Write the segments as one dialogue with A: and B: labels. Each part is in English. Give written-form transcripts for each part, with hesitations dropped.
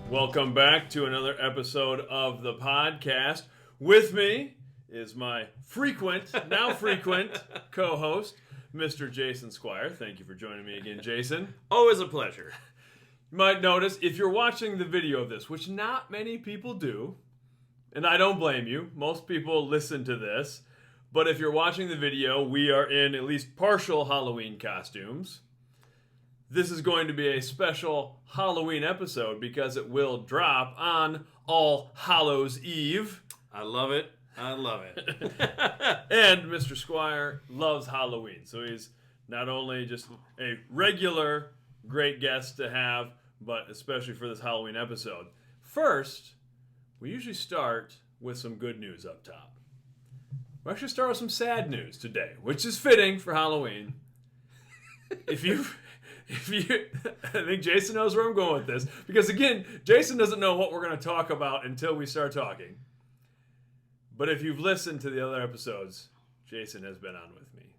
A: Welcome back to another episode of the podcast. With me is my now frequent co-host, Mr. Jason Squier. Thank you for joining me again, Jason.
B: Always a pleasure.
A: You might notice, if you're watching the video of this, which not many people do, and I don't blame you, most people listen to this, but if you're watching the video, we are in at least partial Halloween costumes. This is going to be a special Halloween episode because it will drop on All Hallows Eve.
B: I love it. I love it.
A: And Mr. Squier loves Halloween, so he's not only just a regular great guest to have, but especially for this Halloween episode. First, we usually start with some good news up top. We'll actually start with some sad news today, which is fitting for Halloween. I think Jason knows where I'm going with this. Because again, Jason doesn't know what we're going to talk about until we start talking. But if you've listened to the other episodes, Jason has been on with me.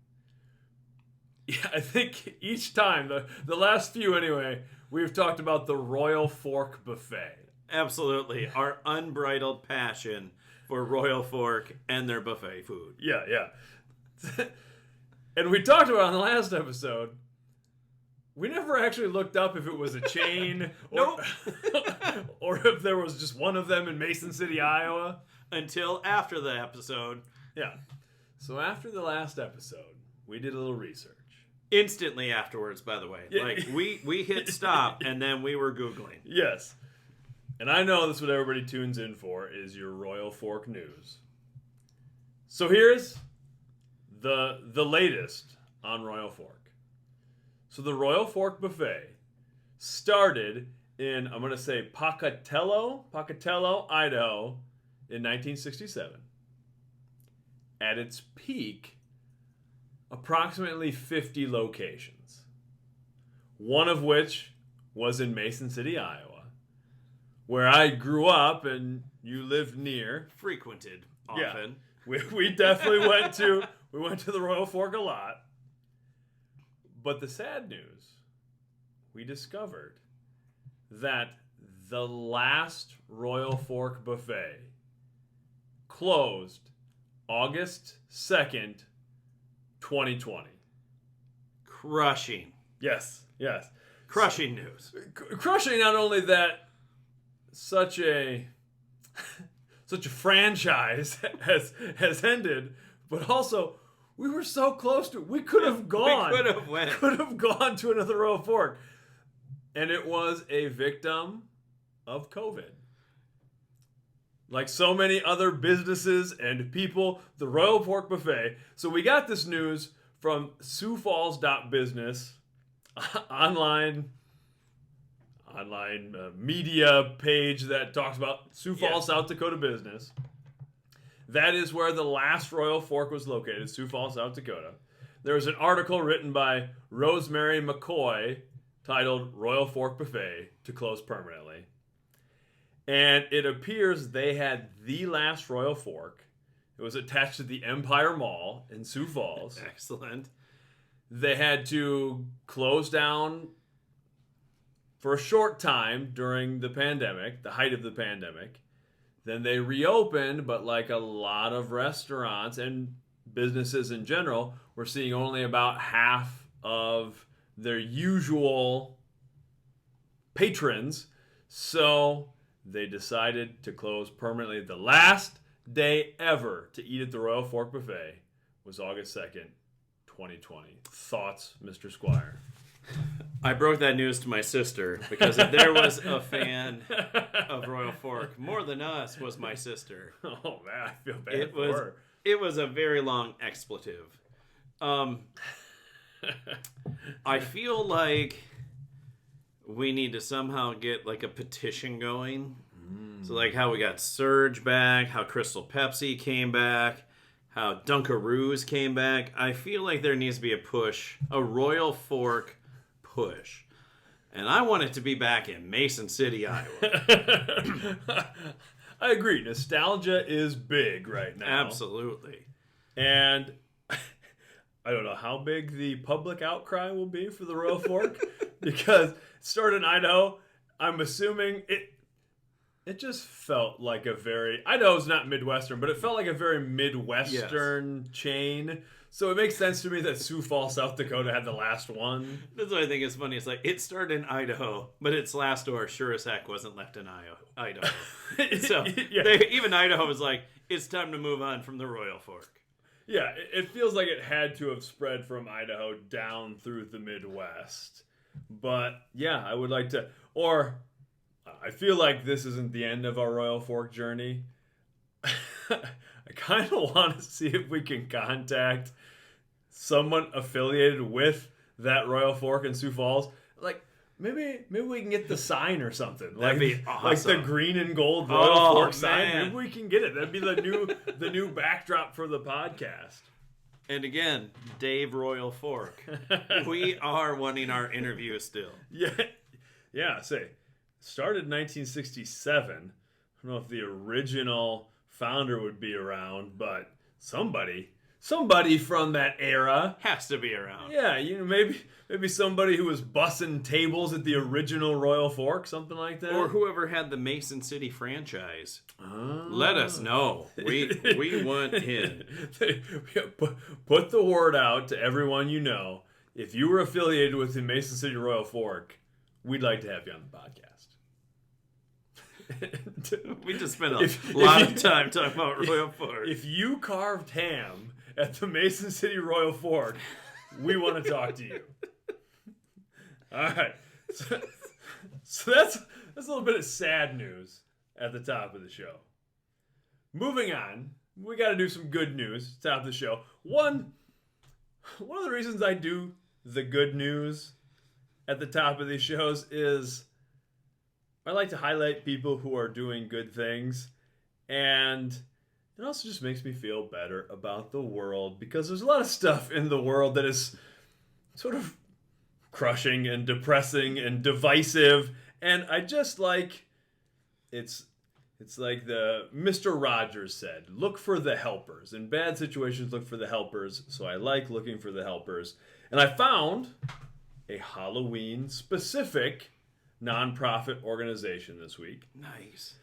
A: Yeah, I think each time, the last few anyway, we've talked about the Royal Fork Buffet.
B: Absolutely. Our unbridled passion for Royal Fork and their buffet food.
A: Yeah. And we talked about it on the last episode. We never actually looked up if it was a chain or, or if there was just one of them in Mason City, Iowa.
B: Until after the episode.
A: Yeah. So after the last episode, we did a little research.
B: Instantly afterwards, by the way.
A: Yeah.
B: Like, we hit stop and then we were Googling.
A: Yes. And I know that's what everybody tunes in for, is your Royal Fork news. So here's the latest on Royal Fork. So the Royal Fork Buffet started in, I'm going to say, Pocatello, Idaho in 1967. At its peak, approximately 50 locations. One of which was in Mason City, Iowa, where I grew up and you lived near.
B: Frequented often.
A: Yeah, we definitely went to the Royal Fork a lot. But the sad news, we discovered that the last Royal Fork Buffet closed August 2nd, 2020.
B: Crushing.
A: Yes.
B: Crushing news.
A: Crushing not only that such a franchise has ended, but also we were so close to it. We could have gone.
B: We could have
A: gone to another Royal Fork. And it was a victim of COVID. Like so many other businesses and people, the Royal Fork Buffet. So we got this news from SiouxFalls.business, online media page that talks about Sioux Falls, South Dakota business. That is where the last Royal Fork was located, Sioux Falls, South Dakota. There was an article written by Rosemary McCoy titled Royal Fork Buffet to close permanently. And it appears they had the last Royal Fork. It was attached to the Empire Mall in Sioux Falls.
B: Excellent.
A: They had to close down for a short time during the pandemic, the height of the pandemic. Then they reopened, but like a lot of restaurants and businesses in general, we're seeing only about half of their usual patrons. So they decided to close permanently. The last day ever to eat at the Royal Fork Buffet was August 2nd, 2020. Thoughts, Mr. Squier?
B: I broke that news to my sister because if there was a fan of Royal Fork, more than us was my sister.
A: Oh man, I feel bad for her.
B: It was a very long expletive. I feel like we need to somehow get like a petition going. So like how we got Surge back, how Crystal Pepsi came back, how Dunkaroos came back. I feel like there needs to be a push, a Royal Fork push. And I want it to be back in Mason City, Iowa.
A: I agree. Nostalgia is big right now.
B: Absolutely.
A: And I don't know how big the public outcry will be for the Royal Fork because it started in Idaho. I'm assuming it just felt like a very, I know it's not Midwestern, but it felt like a very Midwestern chain. So it makes sense to me that Sioux Falls, South Dakota had the last one.
B: That's what I think is funny. It's like, it started in Idaho, but its last door sure as heck wasn't left in Idaho. So even Idaho was like, it's time to move on from the Royal Fork.
A: Yeah, it feels like it had to have spread from Idaho down through the Midwest. But yeah, I would like to, or I feel like this isn't the end of our Royal Fork journey. I kind of want to see if we can contact someone affiliated with that Royal Fork in Sioux Falls. Like, maybe we can get the sign or something.
B: That'd be awesome.
A: Like the green and gold Royal Fork sign.
B: Man.
A: Maybe we can get it. That'd be the new backdrop for the podcast.
B: And again, Dave Royal Fork. We are wanting our interview still.
A: Yeah. Say, started in 1967. I don't know if the original founder would be around, but somebody from that era
B: has to be around.
A: Yeah, maybe somebody who was bussing tables at the original Royal Fork, something like that,
B: or whoever had the Mason City franchise. Let us know. We want in.
A: Put the word out to everyone you know. If you were affiliated with the Mason City Royal Fork, we'd like to have you on the podcast.
B: We just spent a lot of time talking about Royal Fork.
A: If you carved ham at the Mason City Royal Fork, we want to talk to you. All right. So that's a little bit of sad news at the top of the show. Moving on, we got to do some good news at the top of the show. One of the reasons I do the good news at the top of these shows is I like to highlight people who are doing good things, and it also just makes me feel better about the world, because there's a lot of stuff in the world that is sort of crushing and depressing and divisive, and I just like, it's like the Mr. Rogers said, look for the helpers. In bad situations, look for the helpers. So I like looking for the helpers. And I found a Halloween-specific nonprofit organization this week.
B: Nice.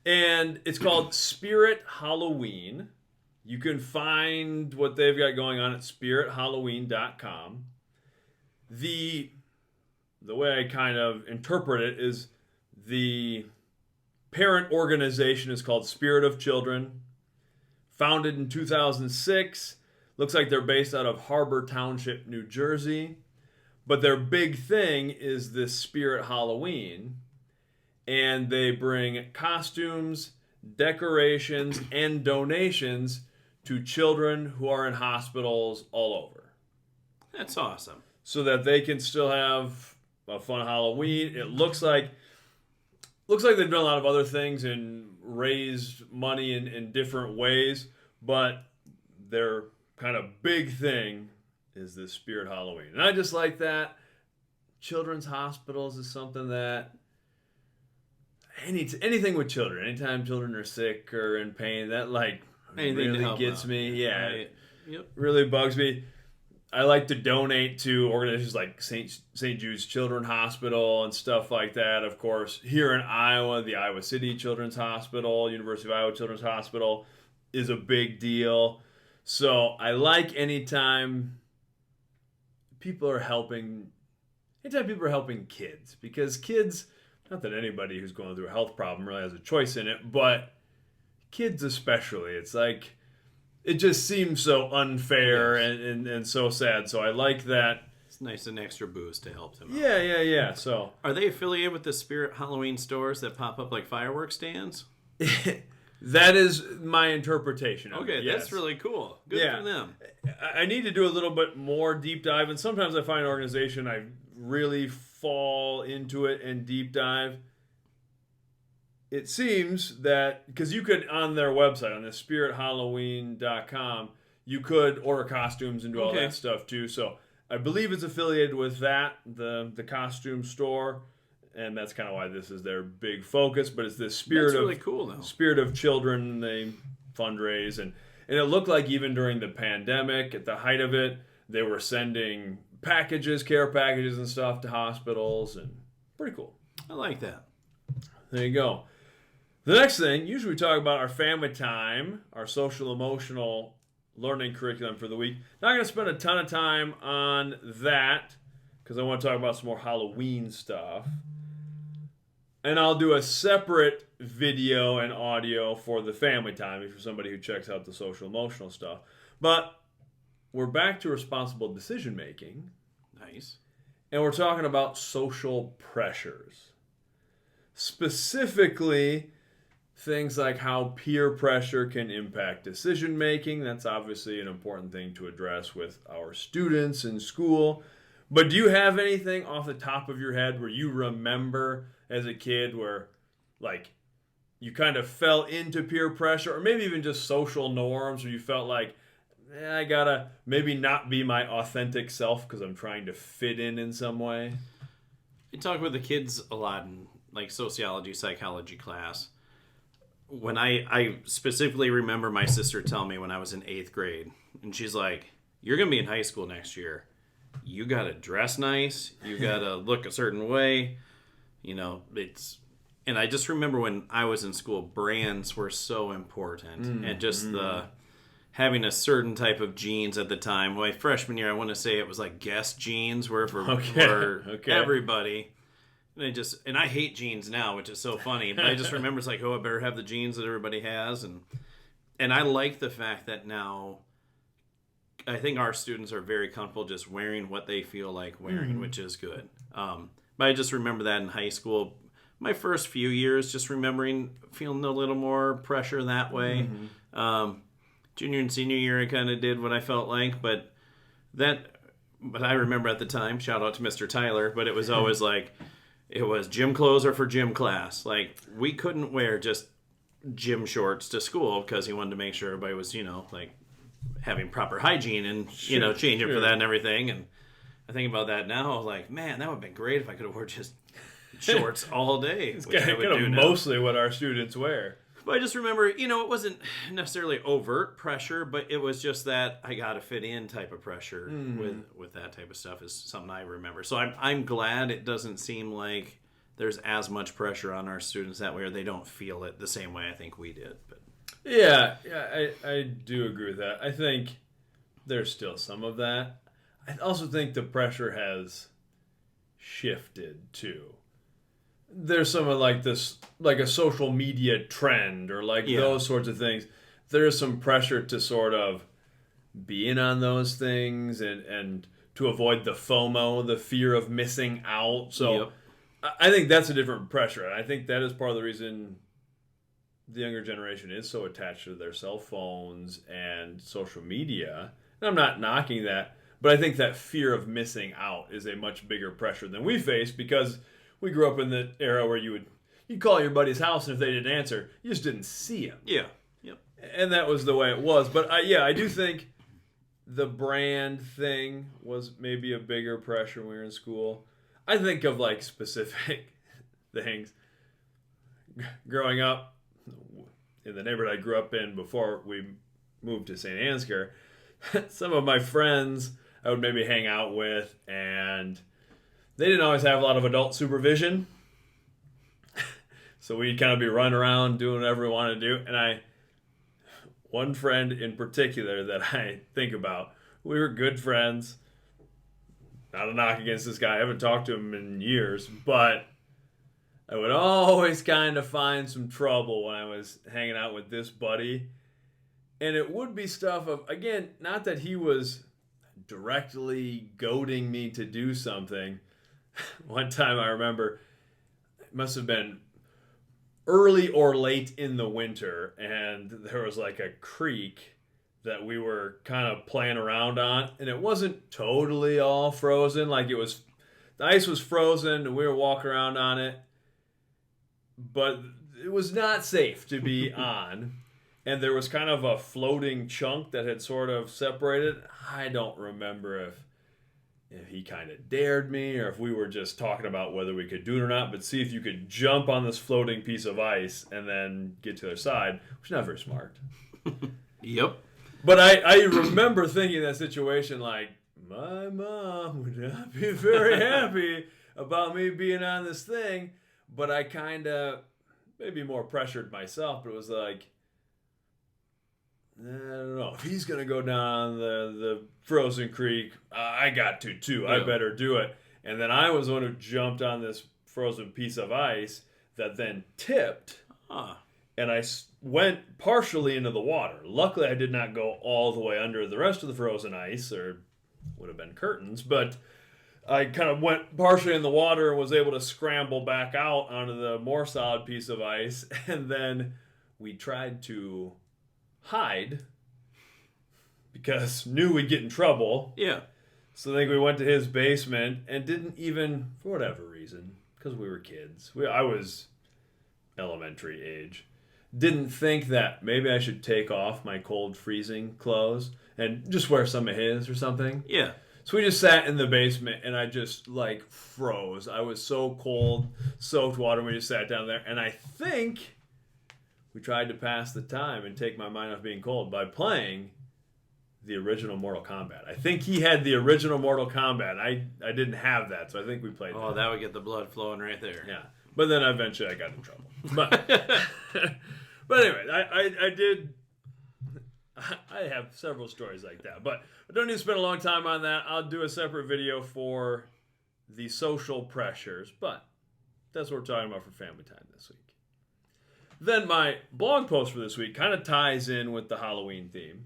A: And it's called Spirit Halloween. You can find what they've got going on at spirithalloween.com. The way I kind of interpret it is the parent organization is called Spirit of Children. Founded in 2006. Looks like they're based out of Harbor Township, New Jersey. But their big thing is this Spirit Halloween. And they bring costumes, decorations, and donations to children who are in hospitals all over.
B: That's awesome.
A: So that they can still have a fun Halloween. It looks like they've done a lot of other things and raised money in different ways. But their kind of big thing is this Spirit Halloween. And I just like that. Children's hospitals is something that anything with children, anytime children are sick or in pain, that like
B: anything
A: really gets
B: out.
A: me. Yeah,
B: Right.
A: it
B: Yep.
A: really bugs me. I like to donate to organizations like St. Jude's Children's Hospital and stuff like that. Of course, here in Iowa, the Iowa City Children's Hospital, University of Iowa Children's Hospital is a big deal. So I like anytime people are helping kids, because kids, not that anybody who's going through a health problem really has a choice in it, but kids especially, it's like, it just seems so unfair and so sad. So I like that.
B: It's nice, an extra boost to help them out.
A: Yeah. So
B: are they affiliated with the Spirit Halloween stores that pop up like fireworks stands?
A: that is my interpretation of
B: Okay,
A: it. Yes.
B: that's really cool. Good for them.
A: I need to do a little bit more deep dive, and sometimes I find an organization I really fall into it and deep dive. It seems that, because you could, on their website, on the spirithalloween.com, you could order costumes and do all that stuff too. So I believe it's affiliated with that, the costume store, and that's kind of why this is their big focus. But it's this spirit
B: really cool, though.
A: Spirit of children. They fundraise, and it looked like even during the pandemic, at the height of it, they were sending care packages and stuff to hospitals, and pretty cool.
B: I like that.
A: There you go. The next thing, usually we talk about our family time, our social emotional learning curriculum for the week. Not going to spend a ton of time on that because I want to talk about some more Halloween stuff. And I'll do a separate video and audio for the family time if you're somebody who checks out the social emotional stuff. But we're back to responsible decision making.
B: Nice.
A: And we're talking about social pressures. Specifically, things like how peer pressure can impact decision making. That's obviously an important thing to address with our students in school. But do you have anything off the top of your head where you remember as a kid where, like, you kind of fell into peer pressure, or maybe even just social norms where you felt like, I gotta maybe not be my authentic self because I'm trying to fit in some way?
B: I talk with the kids a lot in like sociology, psychology class. When I specifically remember my sister telling me when I was in 8th grade, and she's like, you're going to be in high school next year. You got to dress nice. You got to look a certain way. You know, and I just remember when I was in school, brands were so important. And just having a certain type of jeans at the time. My freshman year, I want to say it was like Guess jeans were for everybody. And I hate jeans now, which is so funny. But I just remember it's like, I better have the jeans that everybody has. And I like the fact that now I think our students are very comfortable just wearing what they feel like wearing, which is good. But I just remember that in high school, my first few years, just feeling a little more pressure that way. Junior and senior year, I kind of did what I felt like. But I remember at the time, shout out to Mr. Tyler, but it was always like, it was gym clothes are for gym class. Like, we couldn't wear just gym shorts to school because he wanted to make sure everybody was, like having proper hygiene and, changing for that and everything. And I think about that now, I was like, man, that would have been great if I could have worn just shorts all day.
A: It's kind of mostly what our students wear.
B: But I just remember, it wasn't necessarily overt pressure, but it was just that I got to fit in type of pressure with that type of stuff is something I remember. So I'm glad it doesn't seem like there's as much pressure on our students that way, or they don't feel it the same way I think we did. But
A: yeah, I do agree with that. I think there's still some of that. I also think the pressure has shifted too. There's some of like this, like a social media trend or like those sorts of things. There's some pressure to sort of be in on those things and to avoid the FOMO, the fear of missing out. So I think that's a different pressure. And I think that is part of the reason the younger generation is so attached to their cell phones and social media. And I'm not knocking that, but I think that fear of missing out is a much bigger pressure than we face because we grew up in the era where you'd call your buddy's house, and if they didn't answer, you just didn't see him.
B: Yeah. Yep.
A: And that was the way it was. But I do think the brand thing was maybe a bigger pressure when we were in school. I think of like specific things. Growing up in the neighborhood I grew up in before we moved to St. Ansgar, some of my friends I would maybe hang out with, and they didn't always have a lot of adult supervision. So we'd kind of be running around doing whatever we wanted to do. And one friend in particular that I think about, we were good friends. Not a knock against this guy. I haven't talked to him in years. But I would always kind of find some trouble when I was hanging out with this buddy. And it would be stuff of, again, not that he was directly goading me to do something. One time I remember, it must have been early or late in the winter, and there was like a creek that we were kind of playing around on, and it wasn't totally all frozen. Like the ice was frozen, and we were walking around on it, but it was not safe to be on. And there was kind of a floating chunk that had sort of separated. I don't remember if he kind of dared me or if we were just talking about whether we could do it or not, but see if you could jump on this floating piece of ice and then get to the other side, which is not very smart.
B: Yep.
A: But I remember thinking in that situation, like, my mom would not be very happy about me being on this thing, but I kind of maybe more pressured myself, but it was like, I don't know. If he's going to go down the frozen creek, I got to too. I better do it. And then I was the one who jumped on this frozen piece of ice that then tipped. And I went partially into the water. Luckily, I did not go all the way under the rest of the frozen ice, or would have been curtains. But I kind of went partially in the water and was able to scramble back out onto the more solid piece of ice. And then we tried to hide because knew we'd get in trouble.
B: Yeah.
A: So I think we went to his basement and didn't even, for whatever reason, because we were kids. I was elementary age. Didn't think that maybe I should take off my cold, freezing clothes and just wear some of his or something.
B: Yeah.
A: So we just sat in the basement and I just like froze. I was so cold, soaked water. We just sat down there. And I think we tried to pass the time and take my mind off being cold by playing the original Mortal Kombat. I think he had the original Mortal Kombat. I didn't have that, so I think we played that.
B: Oh, that would get the blood flowing right there.
A: Yeah. But then eventually I got in trouble. But anyway, I have several stories like that. But I don't need to spend a long time on that. I'll do a separate video for the social pressures. But that's what we're talking about for family time this week. Then my blog post for this week kind of ties in with the Halloween theme.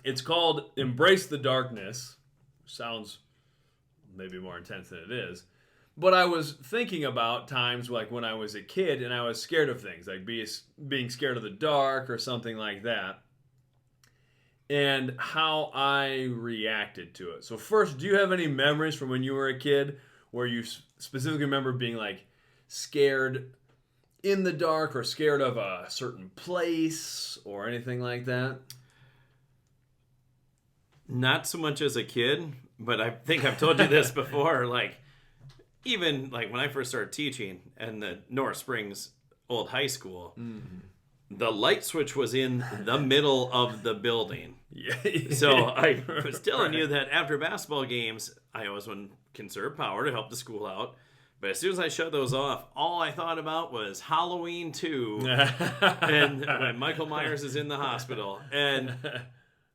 A: It's called Embrace the Darkness. Sounds maybe more intense than it is. But I was thinking about times like when I was a kid and I was scared of things, like being scared of the dark or something like that, and how I reacted to it. So first, do you have any memories from when you were a kid where you specifically remember being like scared in the dark or scared of a certain place or anything like that?
B: Not so much as a kid, but I think I've told you this before. Like, even like when I first started teaching in the North Springs Old High School, the light switch was in the middle of the building. Yeah. So I was telling you that after basketball games, I always would conserve power to help the school out. But as soon as I shut those off, all I thought about was Halloween 2 and when Michael Myers is in the hospital. And I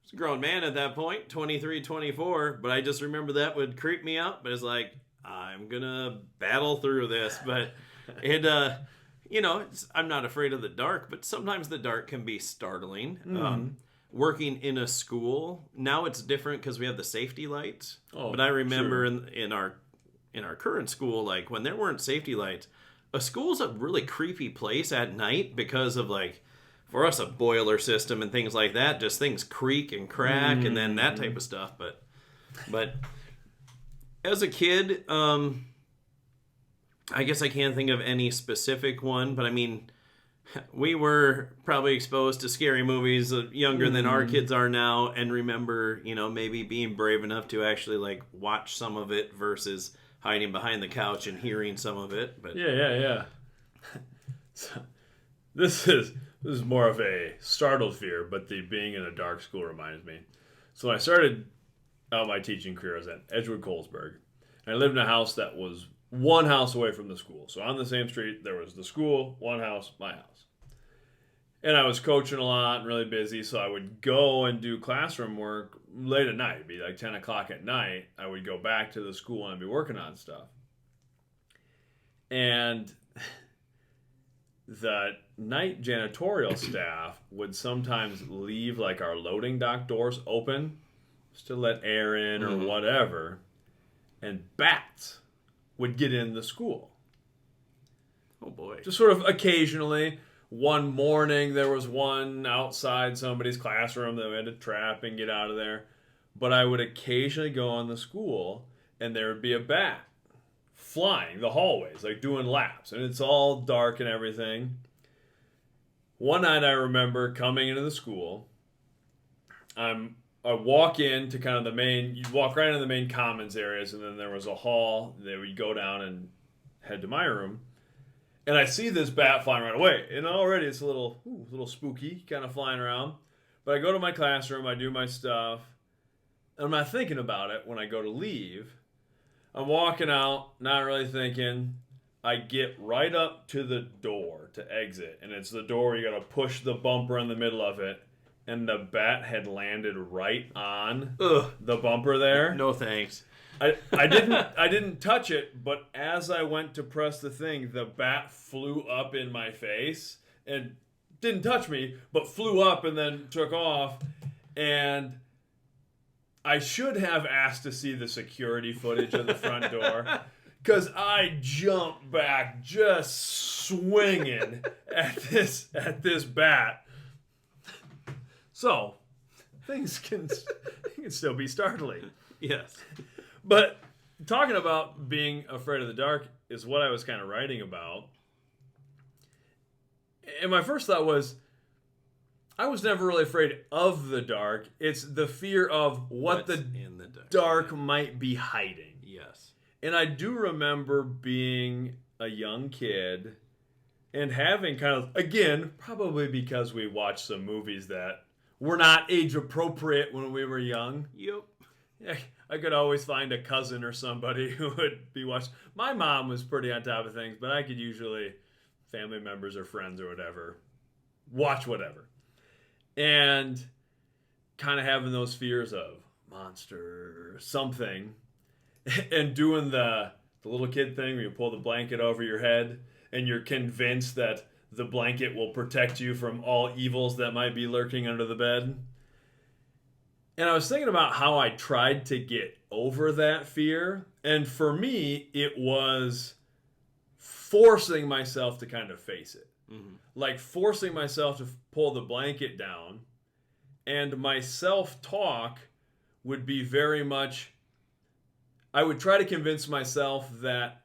B: was a grown man at that point, 23, 24, but I just remember that would creep me out. But it's like, I'm going to battle through this. But it, I'm not afraid of the dark, but sometimes the dark can be startling. Working in a school, now it's different because we have the safety lights. Oh, but I remember in our current school, like when there weren't safety lights, a school's a really creepy place at night because of like, for us, a boiler system and things like that. Just things creak and crack and then that type of stuff. But as a kid, I guess I can't think of any specific one. But I mean, we were probably exposed to scary movies younger than our kids are now, and remember, maybe being brave enough to actually like watch some of it versus hiding behind the couch and hearing some of it. But
A: yeah. So, this is more of a startled fear, but the being in a dark school reminds me. So when I started out my teaching career, I was at Edgewood Colesburg, and I lived in a house that was one house away from the school. So on the same street, there was the school, one house, my house. And I was coaching a lot and really busy, so I would go and do classroom work late at night. It'd be like 10 o'clock at night. I would go back to the school and I'd be working on stuff. And the night janitorial staff would sometimes leave like our loading dock doors open just to let air in or whatever. And bats would get in the school.
B: Oh boy.
A: Just sort of occasionally. One morning there was one outside somebody's classroom that we had to trap and get out of there. But I would occasionally go in the school and there would be a bat flying the hallways, like doing laps. And it's all dark and everything. One night I remember coming into the school. I walk into kind of the main, you'd walk right into the main commons areas, and then there was a hall that we'd go down and head to my room. And I see this bat flying right away. And already it's a little spooky, kind of flying around. But I go to my classroom, I do my stuff. And I'm not thinking about it when I go to leave. I'm walking out, not really thinking. I get right up to the door to exit, and it's the door where you gotta push the bumper in the middle of it, and the bat had landed right on the bumper there.
B: No thanks.
A: I didn't touch it, but as I went to press the thing, the bat flew up in my face and didn't touch me, but flew up and then took off. And I should have asked to see the security footage of the front door, because I jumped back just swinging at this bat. So things can still be startling.
B: Yes.
A: But talking about being afraid of the dark is what I was kind of writing about. And my first thought was, I was never really afraid of the dark. It's the fear of what the
B: in the
A: dark might be hiding.
B: Yes.
A: And I do remember being a young kid and having kind of, again, probably because we watched some movies that were not age appropriate when we were young.
B: Yep.
A: I could always find a cousin or somebody who would be watching. My mom was pretty on top of things, but I could usually, family members or friends or whatever, watch whatever. And kind of having those fears of monster or something, and doing the little kid thing where you pull the blanket over your head and you're convinced that the blanket will protect you from all evils that might be lurking under the bed. And I was thinking about how I tried to get over that fear. And for me, it was forcing myself to kind of face it. Mm-hmm. Like forcing myself to pull the blanket down. And my self-talk would be very much, I would try to convince myself that,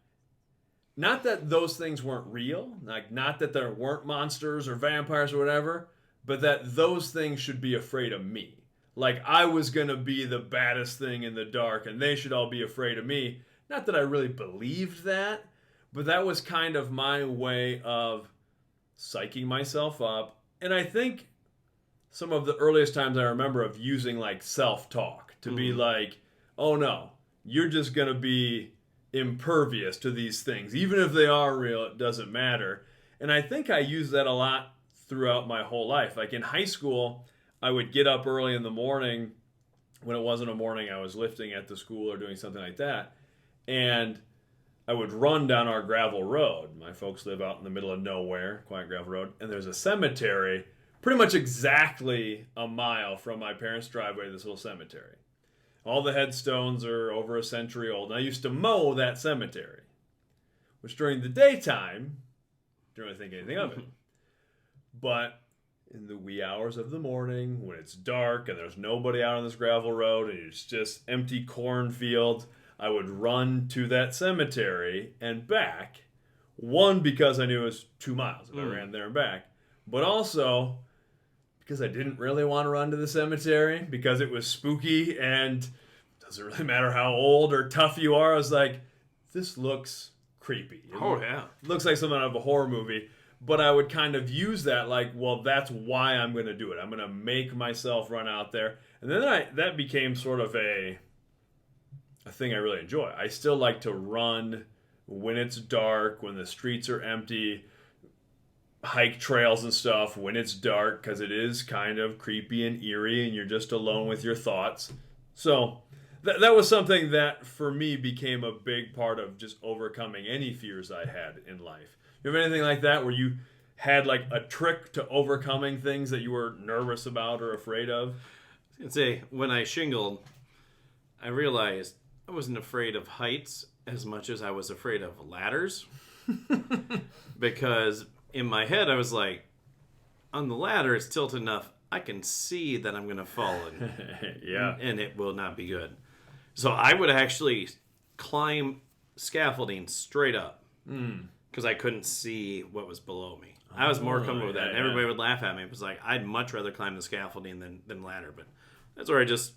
A: not that those things weren't real, like not that there weren't monsters or vampires or whatever, but that those things should be afraid of me. Like I was going to be the baddest thing in the dark and they should all be afraid of me. Not that I really believed that, but that was kind of my way of psyching myself up. And I think some of the earliest times I remember of using like self-talk to be like, oh no, you're just going to be impervious to these things. Even if they are real, it doesn't matter. And I think I used that a lot throughout my whole life. Like in high school, I would get up early in the morning. When it wasn't a morning, I was lifting at the school or doing something like that. And I would run down our gravel road. My folks live out in the middle of nowhere, quiet gravel road. And there's a cemetery pretty much exactly a mile from my parents' driveway to this little cemetery. All the headstones are over a century old. And I used to mow that cemetery, which during the daytime, didn't really think anything of it. But in the wee hours of the morning, when it's dark and there's nobody out on this gravel road and it's just empty cornfields, I would run to that cemetery and back. One, because I knew it was 2 miles if I ran there and back. But also because I didn't really want to run to the cemetery because it was spooky and it doesn't really matter how old or tough you are. I was like, this looks creepy. It looks like something out of a horror movie. But I would kind of use that like, well, that's why I'm going to do it. I'm going to make myself run out there. And then that became sort of a thing I really enjoy. I still like to run when it's dark, when the streets are empty, hike trails and stuff when it's dark, because it is kind of creepy and eerie and you're just alone with your thoughts. So that was something that for me became a big part of just overcoming any fears I had in life. You have anything like that where you had like a trick to overcoming things that you were nervous about or afraid of?
B: I was going to say, when I shingled, I realized I wasn't afraid of heights as much as I was afraid of ladders. Because in my head, I was like, on the ladder, it's tilted enough, I can see that I'm going to fall and it will not be good. So I would actually climb scaffolding straight up because I couldn't see what was below me. I was more comfortable with that. And everybody would laugh at me. It was like, I'd much rather climb the scaffolding than ladder. But that's where I just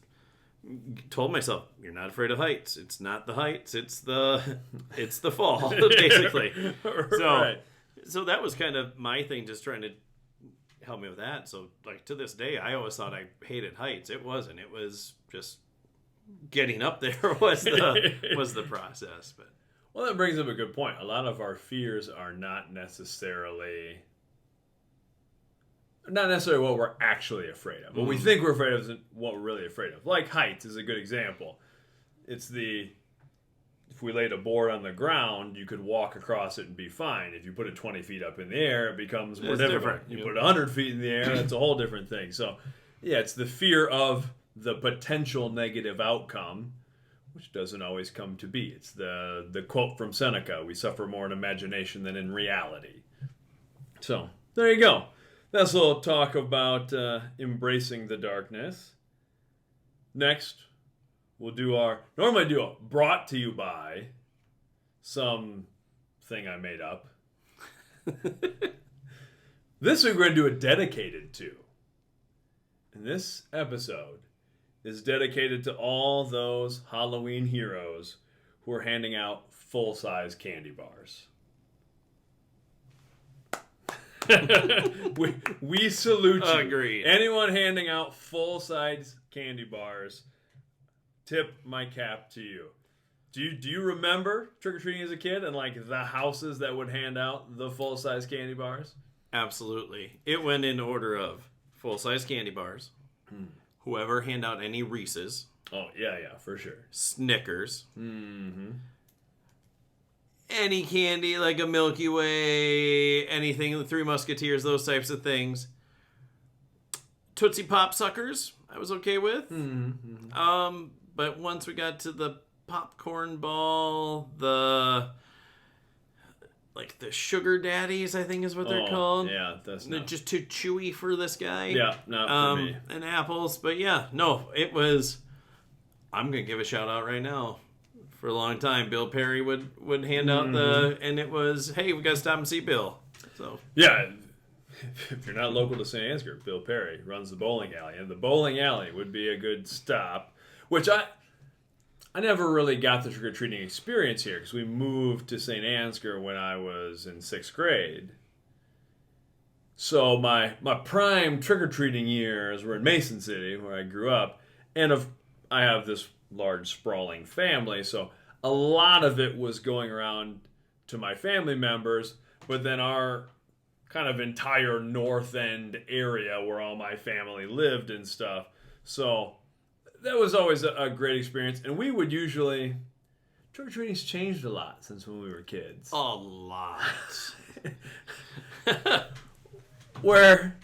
B: told myself, you're not afraid of heights. It's not the heights. It's the fall, basically. So that was kind of my thing, just trying to help me with that. So like to this day, I always thought I hated heights. It wasn't. It was just getting up there was the process. But
A: Well, that brings up a good point. A lot of our fears are not necessarily what we're actually afraid of. What we think we're afraid of isn't what we're really afraid of. Like heights is a good example. It's if we laid a board on the ground, you could walk across it and be fine. If you put it 20 feet up in the air, it becomes more difficult. You put it 100 feet in the air, that's a whole different thing. So, yeah, it's the fear of the potential negative outcome, which doesn't always come to be. It's the quote from Seneca, we suffer more in imagination than in reality. So, there you go. That's a little talk about embracing the darkness. Next, we'll normally do a brought to you by some thing I made up. This week we're going to do a dedicated to. And this episode is dedicated to all those Halloween heroes who are handing out full-size candy bars. we salute you.
B: Agreed.
A: Anyone handing out full-size candy bars, tip my cap to you. Do you remember trick-or-treating as a kid and like the houses that would hand out the full-size candy bars?
B: Absolutely. It went in order of full-size candy bars, whoever hand out any Reese's.
A: Oh, yeah, for sure.
B: Snickers.
A: Mm-hmm.
B: Any candy like a Milky Way, anything, the Three Musketeers, those types of things. Tootsie Pop suckers, I was okay with.
A: Mm-hmm.
B: But once we got to the popcorn ball, the sugar daddies, I think is what they're called.
A: Yeah, they're
B: just too chewy for this guy.
A: Yeah, not for me.
B: And apples, but yeah, no, it was. I'm gonna give a shout out right now. For a long time, Bill Perry would hand out and it was, hey, we got to stop and see Bill. So
A: yeah, if you're not local to St. Ansgar, Bill Perry runs the bowling alley, and the bowling alley would be a good stop. Which I never really got the trick-or-treating experience here because we moved to St. Ansgar when I was in 6th grade. So my prime trick-or-treating years were in Mason City, where I grew up, and I have this large sprawling family, so a lot of it was going around to my family members, but then our kind of entire north end area where all my family lived and stuff. So that was always a great experience, and we would usually trick-or-treating's changed a lot since when we were kids.
B: a lot.
A: Where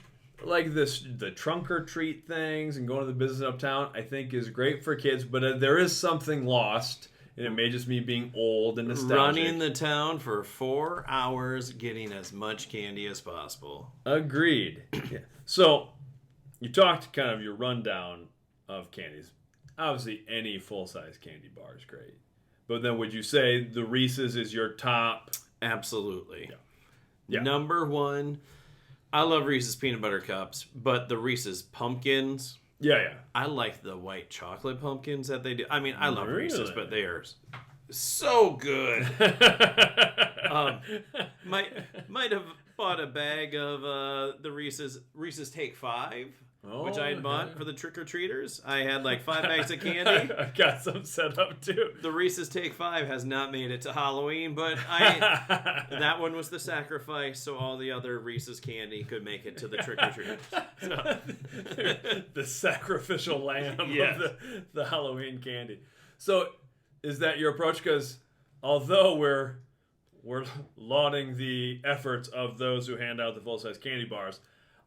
A: like the trunk or treat things and going to the business uptown, I think is great for kids, but there is something lost, and it may just me being old and nostalgic.
B: Running the town for 4 hours, getting as much candy as possible.
A: Agreed. Yeah. So, you talked kind of your rundown of candies. Obviously, any full-size candy bar is great. But then would you say the Reese's is your top?
B: Absolutely.
A: Yeah.
B: Number one, I love Reese's Peanut Butter Cups, but the Reese's Pumpkins,
A: Yeah.
B: I like the white chocolate pumpkins that they do. I mean, I love
A: Really?
B: Reese's, but they are so good. Might have bought a bag of the Reese's Take 5, which I had bought for the trick-or-treaters. I had like 5 bags of candy.
A: I got some set up too.
B: The Reese's Take 5 has not made it to Halloween, but that one was the sacrifice, so all the other Reese's candy could make it to the trick-or-treaters. So.
A: The sacrificial lamb
B: Yes.
A: of the Halloween candy. So, is that your approach? Because although we're lauding the efforts of those who hand out the full-size candy bars,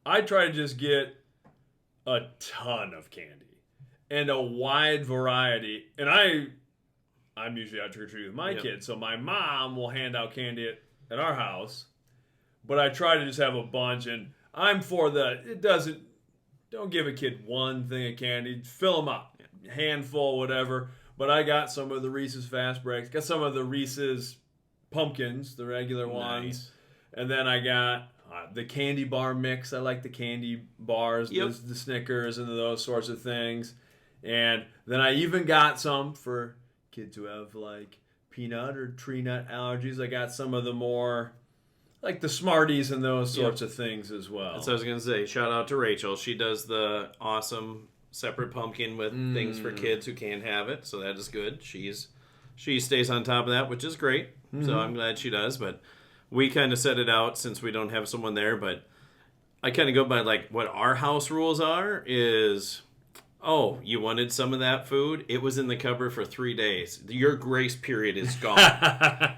A: I try to just get a ton of candy and a wide variety. And I'm usually out trick-or-treating with my kids, so my mom will hand out candy at our house, but I try to just have a bunch, and I'm for don't give a kid one thing of candy, fill them up, handful, whatever. But I got some of the Reese's Fast Breaks, got some of the Reese's Pumpkins, the regular ones, and then I got the candy bar mix. I like the candy bars, the Snickers, and those sorts of things. And then I even got some for kids who have like peanut or tree nut allergies. I got some of the more like the Smarties and those sorts of things as well.
B: That's what I was going to say. Shout out to Rachel. She does the awesome separate pumpkin with things for kids who can't have it. So that is good. She's she stays on top of that, which is great. So I'm glad she does. But we kind of set it out since we don't have someone there. But I kind of go by like what our house rules are is, oh, you wanted some of that food? It was in the cupboard for 3 days. Your grace period is gone.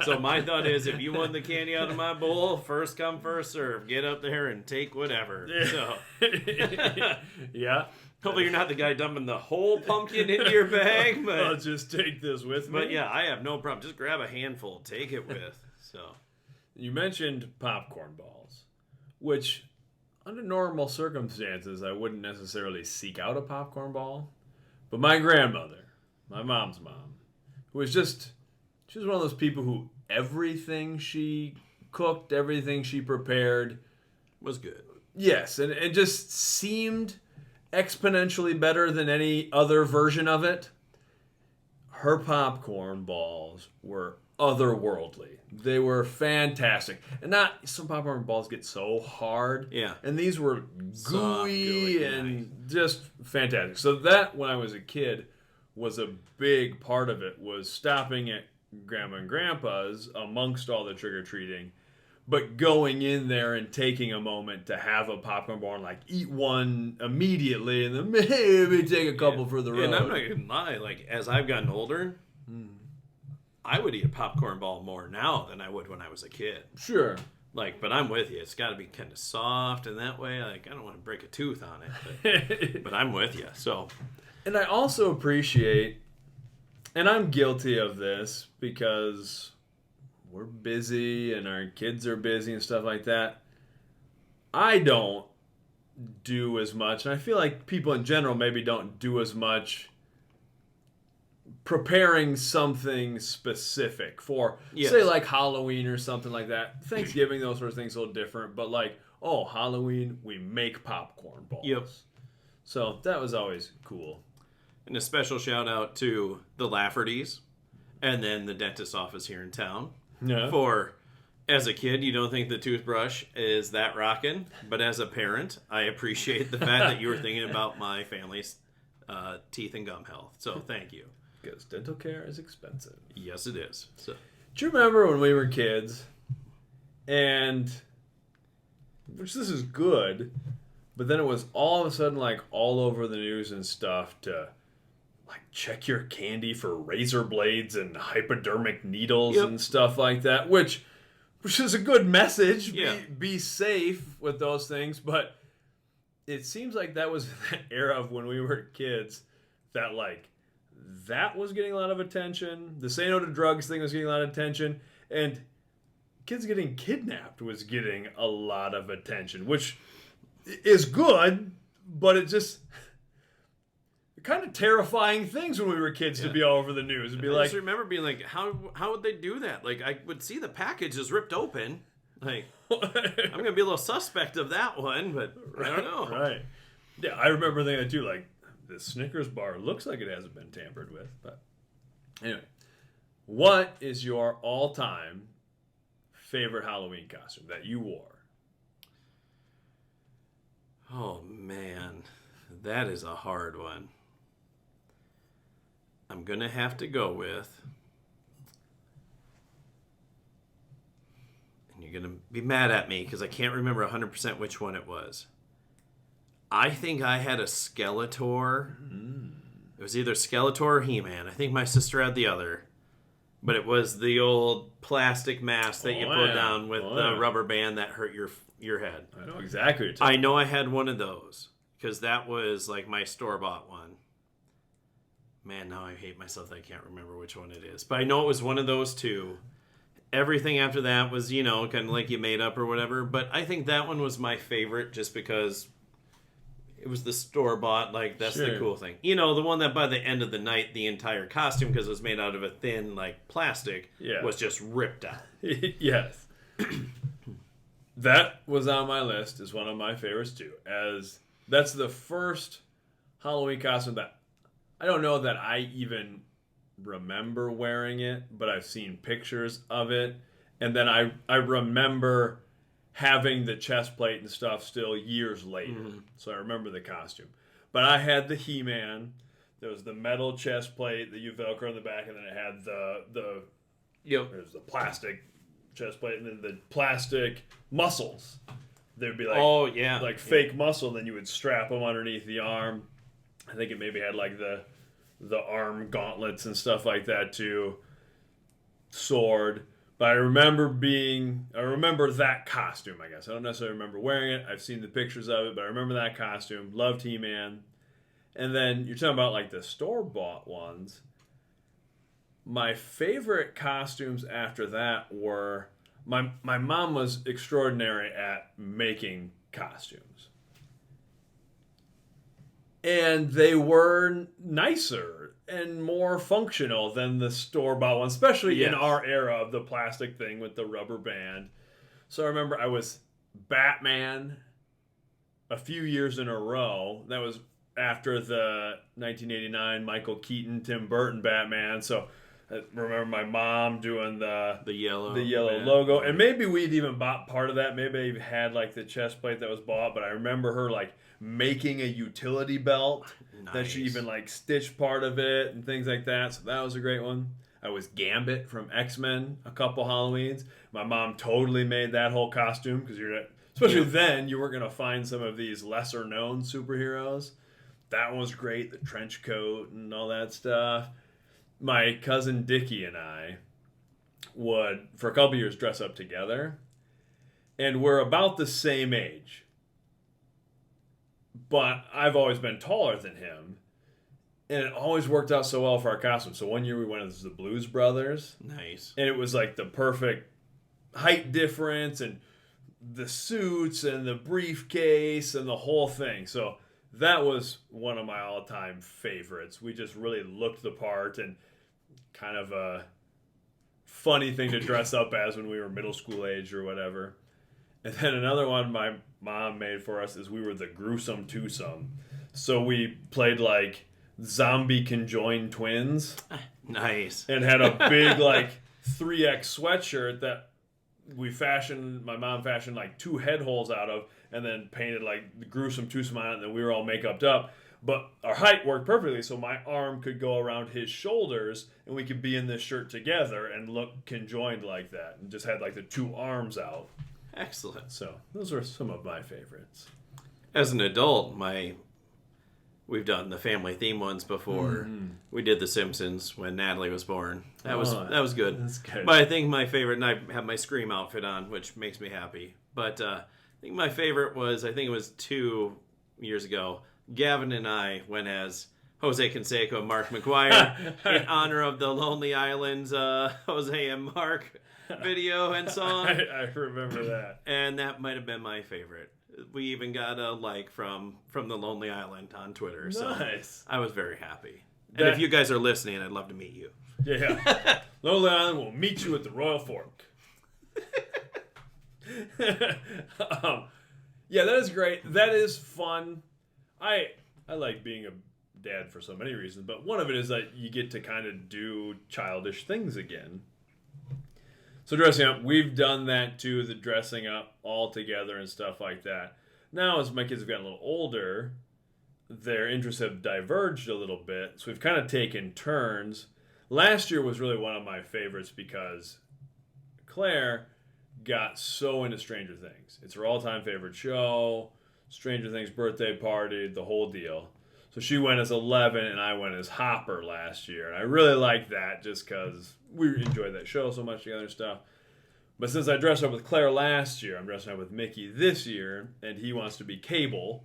B: So my thought is, if you want the candy out of my bowl, first come, first serve. Get up there and take whatever. So
A: Yeah.
B: hopefully you're not the guy dumping the whole pumpkin into your bag. But
A: I'll just take this with me.
B: But yeah, I have no problem. Just grab a handful, take it with. So
A: You mentioned popcorn balls, which under normal circumstances I wouldn't necessarily seek out a popcorn ball. But my grandmother, my mom's mom, she was one of those people who everything she cooked, everything she prepared
B: was good.
A: Yes, and it just seemed exponentially better than any other version of it. Her popcorn balls were otherworldly. They were fantastic. And not some popcorn balls get so hard.
B: Yeah.
A: And these were
B: Soft, gooey,
A: and just fantastic. So that, when I was a kid, was a big part of it, was stopping at Grandma and Grandpa's amongst all the trick-or-treating, but going in there and taking a moment to have a popcorn ball and like eat one immediately and then maybe take a couple for the road.
B: And I'm not gonna lie, like as I've gotten older, I would eat a popcorn ball more now than I would when I was a kid.
A: Sure.
B: Like, but I'm with you. It's got to be kind of soft and that way. Like, I don't want to break a tooth on it, but I'm with you. So,
A: and I also appreciate, and I'm guilty of this because we're busy and our kids are busy and stuff like that. I don't do as much, and I feel like people in general maybe don't do as much preparing something specific for, say, like Halloween or something like that. Thanksgiving, those sort of things, a little different. But like, oh, Halloween, we make popcorn balls.
B: Yep.
A: So that was always cool.
B: And a special shout out to the Laffertys and then the dentist's office here in town.
A: Yeah.
B: For, as a kid, you don't think the toothbrush is that rockin'. But as a parent, I appreciate the fact that you were thinking about my family's teeth and gum health. So thank you.
A: Because dental care is expensive.
B: Yes, it is. So,
A: do you remember when we were kids, and, which this is good, but then it was all of a sudden like all over the news and stuff to like check your candy for razor blades and hypodermic needles and stuff like that, which is a good message.
B: Yeah.
A: Be safe with those things, but it seems like that was that era of when we were kids that like that was getting a lot of attention. The say no to drugs thing was getting a lot of attention. And kids getting kidnapped was getting a lot of attention, which is good, but it just kind of terrifying things when we were kids to be all over the news. And be
B: I just remember being like, how would they do that? Like, I would see the package is ripped open. Like, I'm going to be a little suspect of that one, but I don't know.
A: Right. Yeah, I remember thinking that too, like, the Snickers bar looks like it hasn't been tampered with. But anyway, what is your all-time favorite Halloween costume that you wore?
B: Oh, man. That is a hard one. I'm going to have to go with... And you're going to be mad at me because I can't remember 100% which one it was. I think I had a Skeletor. It was either Skeletor or He-Man. I think my sister had the other. But it was the old plastic mask that you put down with the rubber band that hurt your head.
A: I know exactly what you're talking
B: I know I had one of those. Because that was like my store-bought one. Man, now I hate myself that I can't remember which one it is. But I know it was one of those two. Everything after that was, you know, kind of like you made up or whatever. But I think that one was my favorite just because... It was the store-bought, like, that's the cool thing. You know, the one that by the end of the night, the entire costume, because it was made out of a thin, like, plastic, was just ripped out.
A: Yes. That was on my list as one of my favorites, too. As that's the first Halloween costume that... I don't know that I even remember wearing it, but I've seen pictures of it. And then I remember... having the chest plate and stuff still years later. So I remember the costume. But I had the He-Man, There was the metal chest plate that you Velcro in the back, and then it had the there's the plastic chest plate, and then the plastic muscles. There'd be like fake muscle, and then you would strap them underneath the arm. I think it maybe had like the arm gauntlets and stuff like that too. Sword. But I remember that costume, I guess. I don't necessarily remember wearing it. I've seen the pictures of it, but I remember that costume. Loved He-Man. And then you're talking about like the store-bought ones. My favorite costumes after that were... My mom was extraordinary at making costumes. And they were nicer and more functional than the store-bought ones, especially in our era of the plastic thing with the rubber band. So I remember I was Batman a few years in a row. That was after the 1989 Michael Keaton, Tim Burton Batman. So I remember my mom doing the yellow logo. And maybe we'd even bought part of that. Maybe I had like the chest plate that was bought, but I remember her like making a utility belt that she even like stitched part of it and things like that. So that was a great one. I was Gambit from X-Men a couple Halloweens. My mom totally made that whole costume because especially then you weren't going to find some of these lesser known superheroes. That one was great. The trench coat and all that stuff. My cousin Dickie and I would, for a couple years, dress up together. And we're about the same age. But I've always been taller than him. And it always worked out so well for our costumes. So one year we went as the Blues Brothers.
B: Nice.
A: And it was like the perfect height difference and the suits and the briefcase and the whole thing. So that was one of my all-time favorites. We just really looked the part and kind of a funny thing to dress up as when we were middle school age or whatever. And then another one my mom made for us is we were the Gruesome Twosome. So we played like zombie conjoined twins.
B: Nice.
A: And had a big like 3X sweatshirt that my mom fashioned like 2 head holes out of and then painted like the Gruesome Twosome on it, and then we were all make-upped up. But our height worked perfectly, so my arm could go around his shoulders, and we could be in this shirt together and look conjoined like that, and just had like the 2 arms out.
B: Excellent.
A: So those are some of my favorites.
B: As an adult, we've done the family theme ones before. Mm-hmm. We did The Simpsons when Natalie was born. That was good.
A: That's good.
B: But I think my favorite, and I have my Scream outfit on, which makes me happy. But I think my favorite was, I think it was 2 years ago, Gavin and I went as Jose Canseco and Mark McGuire in honor of the Lonely Island's Jose and Mark video and song.
A: I remember that.
B: And that might have been my favorite. We even got a like from the Lonely Island on Twitter.
A: Nice.
B: So I was very happy. And if you guys are listening, I'd love to meet you.
A: Yeah. Lonely Island will meet you at the Royal Fork. Yeah, that is great. That is fun. I like being a dad for so many reasons, but one of it is that you get to kind of do childish things again. So dressing up, we've done that too, the dressing up all together and stuff like that. Now, as my kids have gotten a little older, their interests have diverged a little bit, so we've kind of taken turns. Last year was really one of my favorites because Claire got so into Stranger Things. It's her all-time favorite show. Stranger Things birthday party, the whole deal. So she went as 11 and I went as Hopper last year. And I really liked that just because we enjoyed that show so much together and stuff. But since I dressed up with Claire last year, I'm dressing up with Mickey this year. And he wants to be Cable,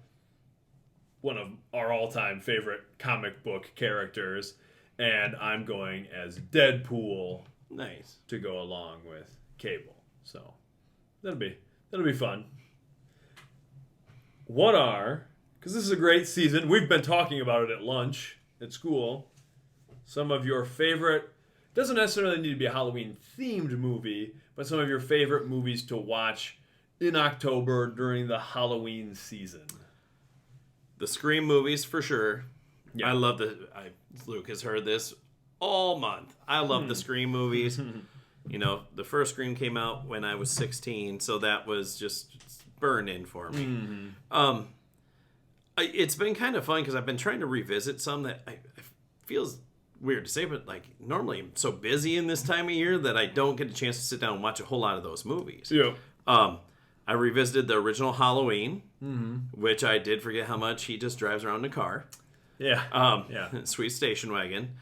A: one of our all-time favorite comic book characters. And I'm going as Deadpool.
B: Nice.
A: To go along with Cable. So that'll be fun. Because this is a great season, we've been talking about it at lunch, at school, some of your favorite, doesn't necessarily need to be a Halloween-themed movie, but some of your favorite movies to watch in October during the Halloween season.
B: The Scream movies, for sure.
A: Yeah.
B: I love Luke has heard this all month. I love the Scream movies. You know, the first Scream came out when I was 16, so that was just burned in for me. Mm-hmm. It's been kind of fun because I've been trying to revisit some that it feels weird to say, but like normally I'm so busy in this time of year that I don't get a chance to sit down and watch a whole lot of those movies.
A: Yeah.
B: I revisited the original Halloween, which I did forget how much he just drives around in a car.
A: Yeah.
B: Sweet station wagon.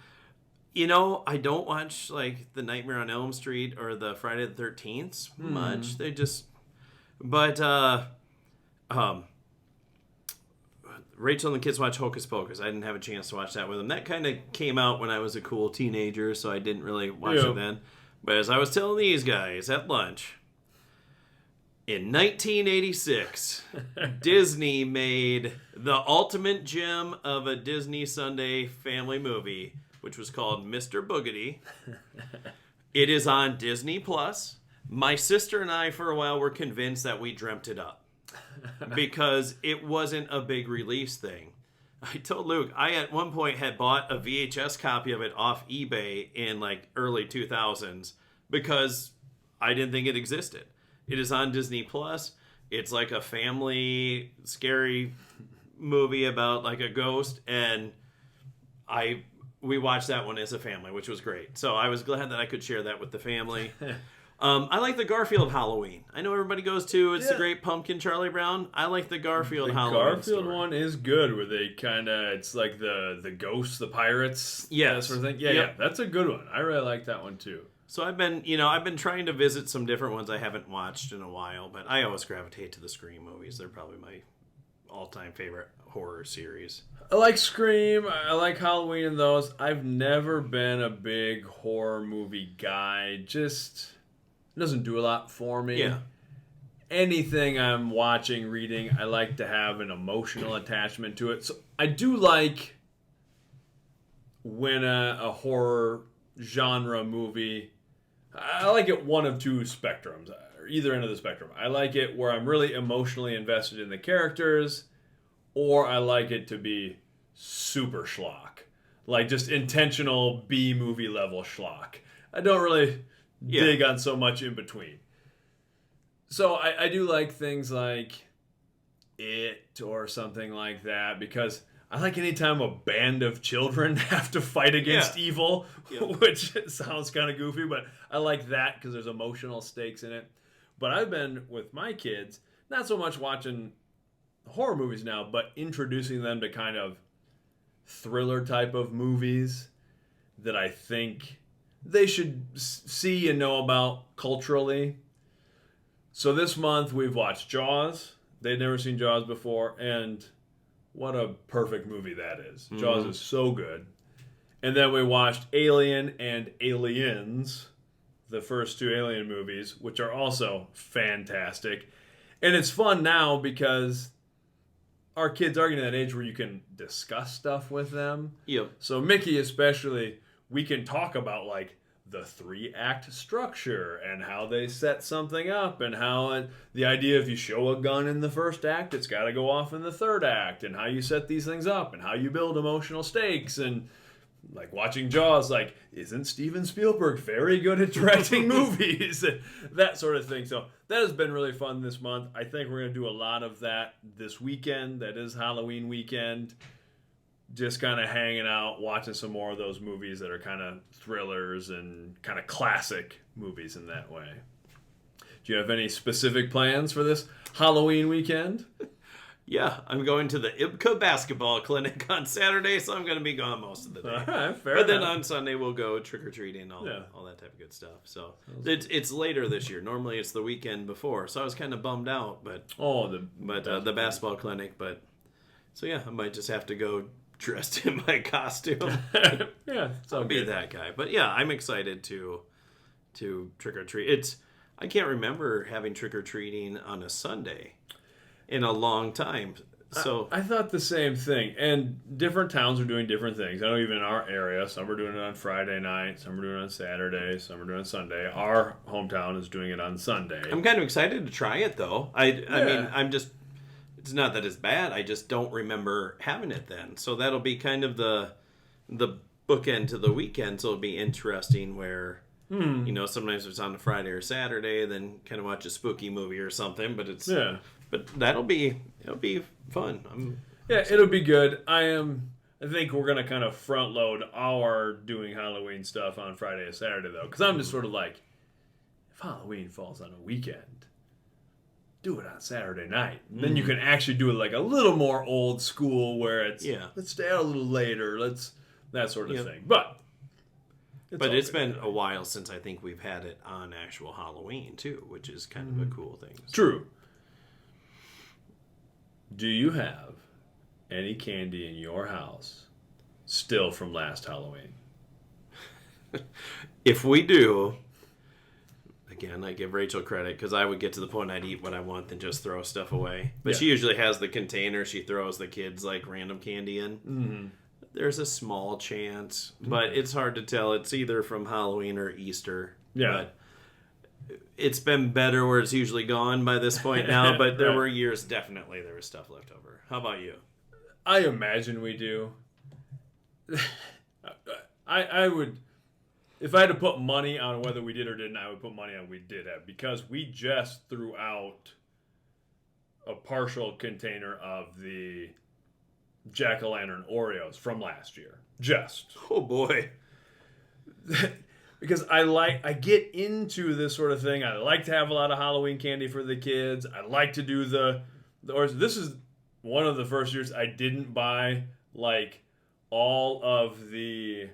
B: You know, I don't watch like the Nightmare on Elm Street or the Friday the 13th much. They just, but Rachel and the kids watch Hocus Pocus. I didn't have a chance to watch that with them. That kind of came out when I was a cool teenager, so I didn't really watch it then. But as I was telling these guys at lunch, in 1986, Disney made the ultimate gem of a Disney Sunday family movie, which was called Mr. Boogedy. It is on Disney Plus. My sister and I, for a while, were convinced that we dreamt it up because it wasn't a big release thing. I told Luke, I at one point had bought a VHS copy of it off eBay in like early 2000s because I didn't think it existed. It is on Disney Plus. It's like a family scary movie about like a ghost, and we watched that one as a family, which was great. So I was glad that I could share that with the family. I like the Garfield Halloween. I know everybody goes to It's the Great Pumpkin, Charlie Brown. I like the Garfield Halloween.
A: Garfield
B: story.
A: one is good, where they kind of, it's like the ghosts, the pirates, that sort of thing. Yeah, that's a good one. I really like that one too.
B: So I've been trying to visit some different ones I haven't watched in a while, but I always gravitate to the Scream movies. They're probably my all-time favorite horror series.
A: I like Scream. I like Halloween and those. I've never been a big horror movie guy. Just doesn't do a lot for me.
B: Yeah.
A: Anything I'm watching, reading, I like to have an emotional attachment to it. So I do like when a horror genre movie, I like it one of two spectrums, or either end of the spectrum. I like it where I'm really emotionally invested in the characters, or I like it to be super schlock. Like just intentional B-movie level schlock. I don't really dig on so much in between. So I do like things like It or something like that, because I like anytime a band of children have to fight against evil, which sounds kind of goofy, but I like that because there's emotional stakes in it. But I've been with my kids, not so much watching horror movies now, but introducing them to kind of thriller type of movies that I think they should see and know about culturally. So this month we've watched Jaws. They'd never seen Jaws before, and what a perfect movie that is. Jaws is so good. And then we watched Alien and Aliens, the first two Alien movies, which are also fantastic. And it's fun now because our kids are getting to that age where you can discuss stuff with them.
B: Yep.
A: So Mickey especially, we can talk about like the 3-act structure and how they set something up, and how the idea if you show a gun in the first act, it's got to go off in the third act, and how you set these things up and how you build emotional stakes. And like watching Jaws, like, isn't Steven Spielberg very good at directing movies? That sort of thing. So that has been really fun this month. I think we're going to do a lot of that this weekend. That is Halloween weekend. Just kind of hanging out, watching some more of those movies that are kind of thrillers and kind of classic movies in that way. Do you have any specific plans for this Halloween weekend?
B: Yeah, I'm going to the IBCA basketball clinic on Saturday, so I'm going to be gone most of the day.
A: All right, fair
B: But
A: enough.
B: then on Sunday we'll go trick-or-treating, all that type of good stuff. So it's later this year. Normally it's the weekend before, so I was kind of bummed out. But the basketball clinic. But so yeah, I might just have to go dressed in my costume.
A: Yeah,
B: I'll be that guy. But yeah, I'm excited to trick or treat. I can't remember having trick or treating on a Sunday in a long time. So
A: I thought the same thing. And different towns are doing different things. I know even in our area, some are doing it on Friday night, some are doing it on Saturday, some are doing it on Sunday. Our hometown is doing it on Sunday.
B: I'm kind of excited to try it though. I mean, I'm just, it's not that it's bad. I just don't remember having it then. So that'll be kind of the bookend to the weekend. So it'll be interesting where, you know, sometimes it's on a Friday or Saturday, then kind of watch a spooky movie or something. But it'll be fun.
A: Yeah, it'll be good. I think we're going to kind of front load our doing Halloween stuff on Friday and Saturday, though. Because I'm just sort of like, if Halloween falls on a weekend, do it on Saturday night. Then you can actually do it like a little more old school where it's, let's stay out a little later. That sort of thing. But
B: it's been a while since I think we've had it on actual Halloween, too, which is kind of a cool thing. So.
A: True. Do you have any candy in your house still from last Halloween?
B: If we do, again, I give Rachel credit because I would get to the point I'd eat what I want and just throw stuff away. But she usually has the container she throws the kids like random candy in. Mm-hmm. There's a small chance, but it's hard to tell. It's either from Halloween or Easter.
A: Yeah.
B: But it's been better where it's usually gone by this point now, but there were years definitely there was stuff left over. How about you?
A: I imagine we do. I would, if I had to put money on whether we did or didn't, I would put money on we did have, because we just threw out a partial container of the Jack-o'-lantern Oreos from last year. Just.
B: Oh boy.
A: Because I get into this sort of thing. I like to have a lot of Halloween candy for the kids. I like to do the Oreos. This is one of the first years I didn't buy like all of the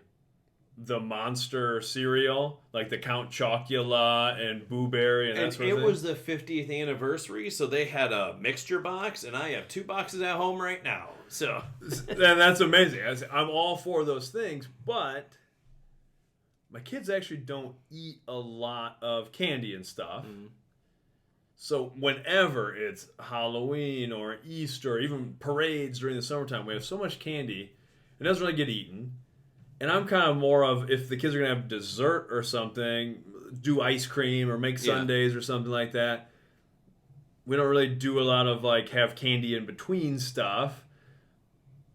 A: Monster cereal, like the Count Chocula and Boo Berry and that sort of thing.
B: It was the 50th anniversary, so they had a mixture box, and I have 2 boxes at home right now. So,
A: and that's amazing. I'm all for those things, but my kids actually don't eat a lot of candy and stuff. Mm-hmm. So whenever it's Halloween or Easter, or even parades during the summertime, we have so much candy, it doesn't really get eaten. And I'm kind of more of, if the kids are going to have dessert or something, do ice cream or make sundaes or something like that. We don't really do a lot of, like, have candy in between stuff.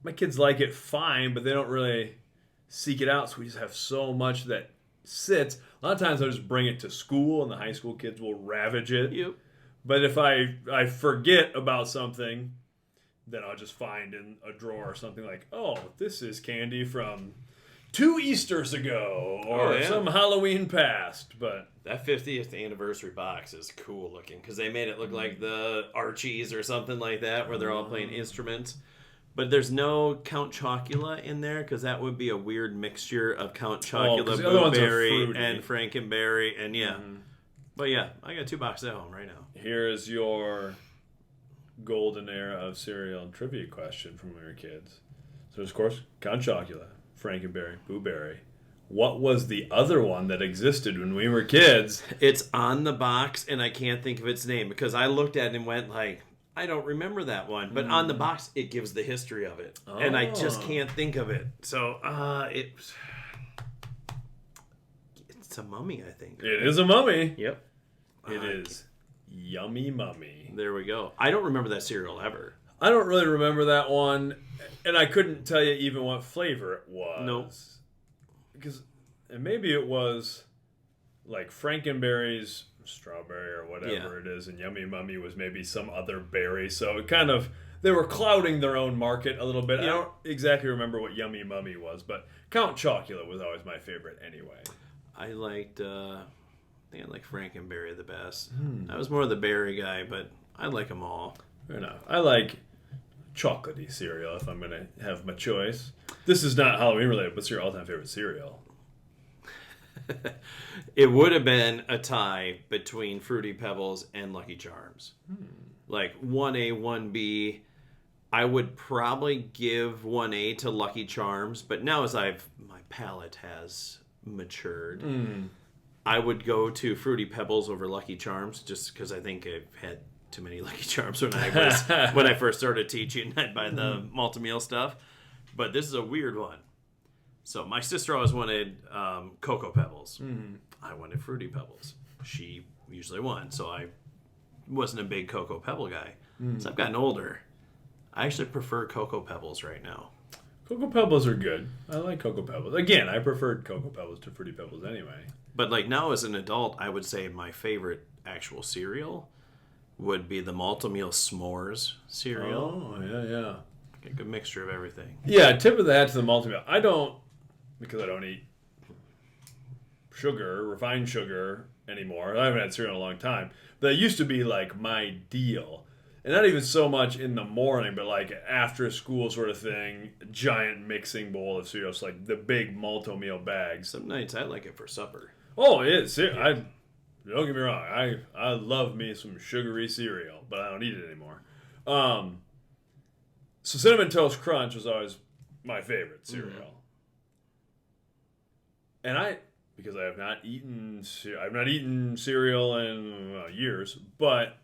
A: My kids like it fine, but they don't really seek it out, so we just have so much that sits. A lot of times I'll just bring it to school, and the high school kids will ravage it.
B: Yep.
A: But if I forget about something, then I'll just find in a drawer something like, oh, this is candy from 2 Easters ago, or some Halloween past. But
B: that 50th anniversary box is cool looking, because they made it look like the Archies or something like that, where they're all playing instruments. But there's no Count Chocula in there, because that would be a weird mixture of Count Chocula, Blueberry, and Frankenberry, and But yeah, I got 2 boxes at home right now.
A: Here is your golden era of cereal and trivia question from when we were kids. So, of course, Count Chocula, Frankenberry, Blueberry. What was the other one that existed when we were kids?
B: It's on the box, and I can't think of its name, because I looked at it and went like, I don't remember that one. But on the box, it gives the history of it. Oh. And I just can't think of it. So, it's a mummy, I think.
A: It is a mummy.
B: Yep.
A: It is Yummy Mummy.
B: There we go. I don't remember that cereal ever.
A: I don't really remember that one. And I couldn't tell you even what flavor it was.
B: Nope.
A: And maybe it was like Frankenberry's strawberry or whatever it is, and Yummy Mummy was maybe some other berry. So it kind of, they were clouding their own market a little bit. Yeah. I don't exactly remember what Yummy Mummy was, but Count Chocula was always my favorite anyway.
B: I liked, I think I like Frankenberry the best. I was more of the berry guy, but I like them all.
A: Fair enough. I like chocolatey cereal if I'm going to have my choice. This is not Halloween related. What's your all-time favorite cereal?
B: It would have been a tie between Fruity Pebbles and Lucky Charms. Like 1A, 1B. I would probably give 1A to Lucky Charms, but now as my palate has matured, I would go to Fruity Pebbles over Lucky Charms, just because I think I've had too many Lucky Charms when I first started teaching. I'd buy the multi-meal stuff. But this is a weird one. So my sister always wanted Cocoa Pebbles. I wanted Fruity Pebbles. She usually won, so I wasn't a big Cocoa Pebble guy. So I've gotten older. I actually prefer Cocoa Pebbles right now.
A: Cocoa Pebbles are good. I like Cocoa Pebbles. Again, I preferred Cocoa Pebbles to Fruity Pebbles anyway.
B: But like now as an adult, I would say my favorite actual cereal would be the Multi-Meal S'mores cereal.
A: Oh, yeah.
B: A good mixture of everything.
A: Yeah, tip of the hat to the multi-meal. I don't, because I don't eat sugar, refined sugar anymore. I haven't had cereal in a long time. But it used to be like my deal. And not even so much in the morning, but like after school sort of thing, giant mixing bowl of cereals, like the big multi-meal bags.
B: Some nights I like it for supper.
A: Oh, don't get me wrong. I love me some sugary cereal, but I don't eat it anymore. So Cinnamon Toast Crunch was always my favorite cereal. And because I have not eaten cereal in years, but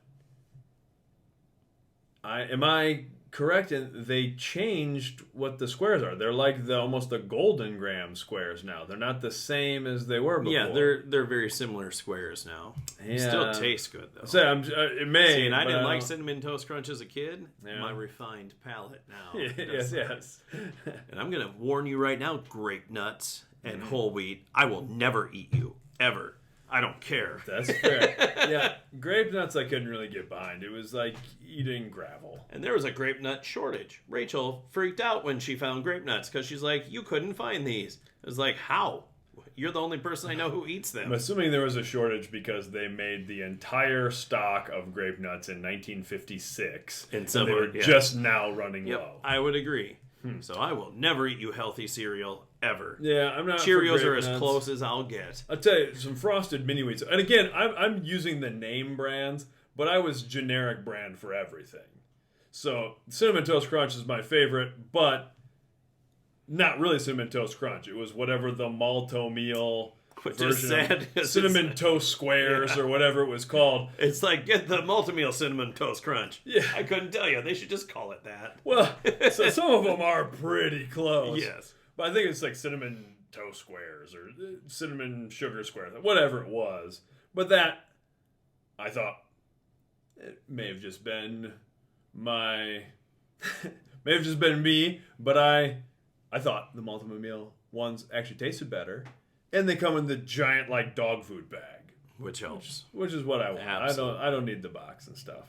A: am I correct in they changed what the squares are? They're like almost the golden graham squares now. They're not the same as they were before.
B: Yeah, they're very similar squares now.
A: Yeah.
B: Still taste good though.
A: So it may.
B: See, and I didn't like Cinnamon Toast Crunch as a kid.
A: Yeah.
B: My refined palate now.
A: Yes.
B: And I'm gonna warn you right now, grape nuts and whole wheat. I will never eat you ever. I don't care.
A: That's fair. Yeah, grape nuts I couldn't really get behind. It was like eating gravel.
B: And there was a grape nut shortage. Rachel freaked out when she found grape nuts because she's like, you couldn't find these. I was like, how? You're the only person I know who eats them.
A: I'm assuming there was a shortage because they made the entire stock of grape nuts in 1956. And they were just now running low.
B: I would agree. So I will never eat you healthy cereal ever.
A: Yeah, I'm not.
B: Cheerios are as close as I'll get.
A: I'll tell you, some Frosted Mini Wheats. And again, I'm using the name brands, but I was generic brand for everything. So Cinnamon Toast Crunch is my favorite, but not really Cinnamon Toast Crunch. It was whatever the Malto-meal version of Cinnamon Toast Squares or whatever it was called.
B: It's like, get the multi-meal Cinnamon Toast Crunch.
A: Yeah.
B: I couldn't tell you. They should just call it that.
A: Well, so some of them are pretty close.
B: Yes.
A: But I think it's like Cinnamon Toast Squares or Cinnamon Sugar Squares, whatever it was. But that, I thought, it may have just been may have just been me, but I thought the multi-meal ones actually tasted better. And they come in the giant, like, dog food bag.
B: Which helps.
A: Which is what I want.
B: Absolutely.
A: I don't need the box and stuff.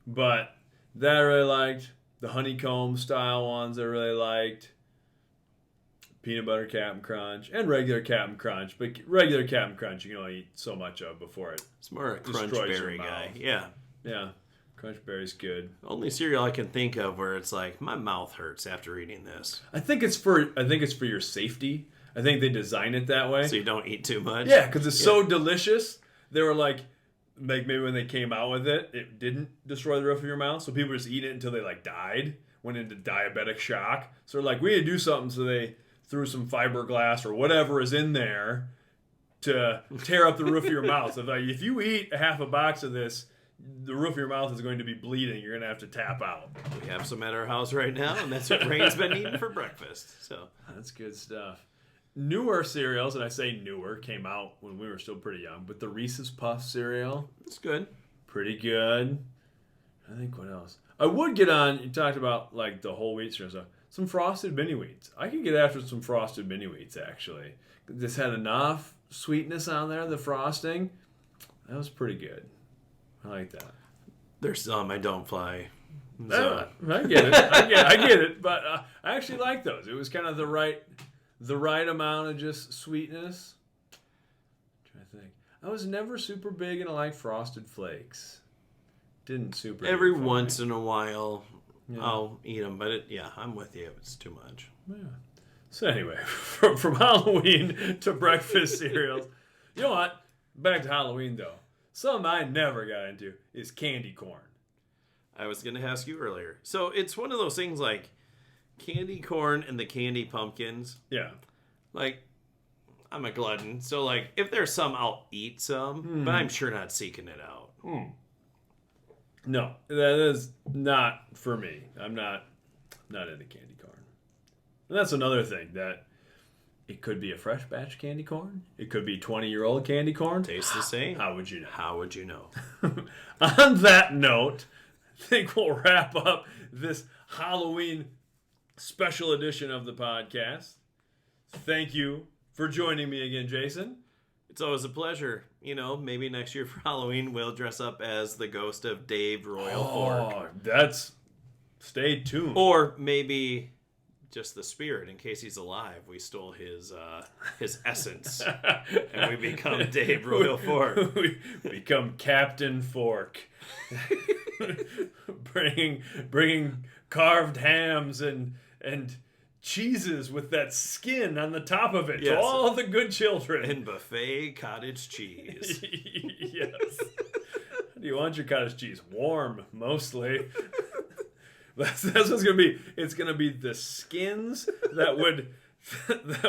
A: But that I really liked. The honeycomb style ones I really liked. Peanut butter Cap'n Crunch. And regular Cap'n Crunch. But regular Cap'n Crunch you can only eat so much of before it
B: It's more a crunch
A: destroys your
B: berry guy.
A: mouth.
B: Yeah.
A: Yeah. Crunch Berry's good.
B: Only cereal I can think of where it's like, my mouth hurts after eating this.
A: I think it's for your safety. I think they design it that way.
B: So you don't eat too much?
A: Yeah, because it's so delicious. They were like maybe when they came out with it, it didn't destroy the roof of your mouth. So people just eat it until they like died, went into diabetic shock. So they're like, we need to do something. So they threw some fiberglass or whatever is in there to tear up the roof of your mouth. So like, if you eat half a box of this, the roof of your mouth is going to be bleeding. You're going to have to tap out.
B: We have some at our house right now, and that's what Rain's been eating for breakfast. So
A: that's good stuff. Newer cereals, and I say newer, came out when we were still pretty young, but the Reese's Puffs cereal.
B: It's good.
A: Pretty good. I think what else? I would get on, you talked about like the whole wheat cereal stuff, some Frosted Mini Wheats. I could get after some Frosted Mini Wheats, actually. This had enough sweetness on there, the frosting. That was pretty good. I like that.
B: There's some I don't fly.
A: So. I get it. I get it. But I actually like those. It was kind of the right amount of just sweetness. I'm trying to think. I was never super big into like Frosted Flakes. Didn't super.
B: Every once in a while, I'll eat them. But I'm with you. It's too much.
A: Yeah. So anyway, from Halloween to breakfast cereals. You know what? Back to Halloween though. Something I never got into is candy corn.
B: I was going to ask you earlier. So it's one of those things like candy corn and the candy pumpkins.
A: Yeah.
B: Like, I'm a glutton. So, like, if there's some, I'll eat some. But I'm sure not seeking it out.
A: No, that is not for me. I'm not into candy corn. And that's another thing that it could be a fresh batch candy corn. It could be 20-year-old candy corn.
B: Tastes the same.
A: How would you know?
B: How would you know?
A: On that note, I think we'll wrap up this Halloween special edition of the podcast. Thank you for joining me again, Jason.
B: It's always a pleasure. You know, maybe next year for Halloween we'll dress up as the ghost of Dave Royal Fork.
A: That's Stay tuned.
B: Or maybe just the spirit, in case he's alive. We stole his essence, and we become Dave Royal Fork.
A: We become Captain Fork, bringing carved hams and cheeses with that skin on the top of it to all the good children.
B: And buffet cottage cheese.
A: Yes. How do you want your cottage cheese? Warm, mostly. That's what it's gonna be. It's gonna be the skins that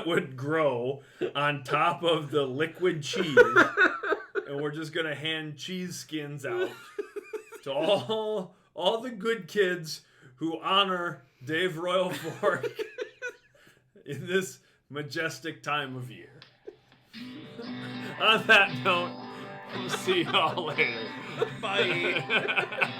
A: would grow on top of the liquid cheese, and we're just gonna hand cheese skins out to all the good kids who honor Dave Royal Fork in this majestic time of year. On that note, we'll see y'all later.
B: Bye.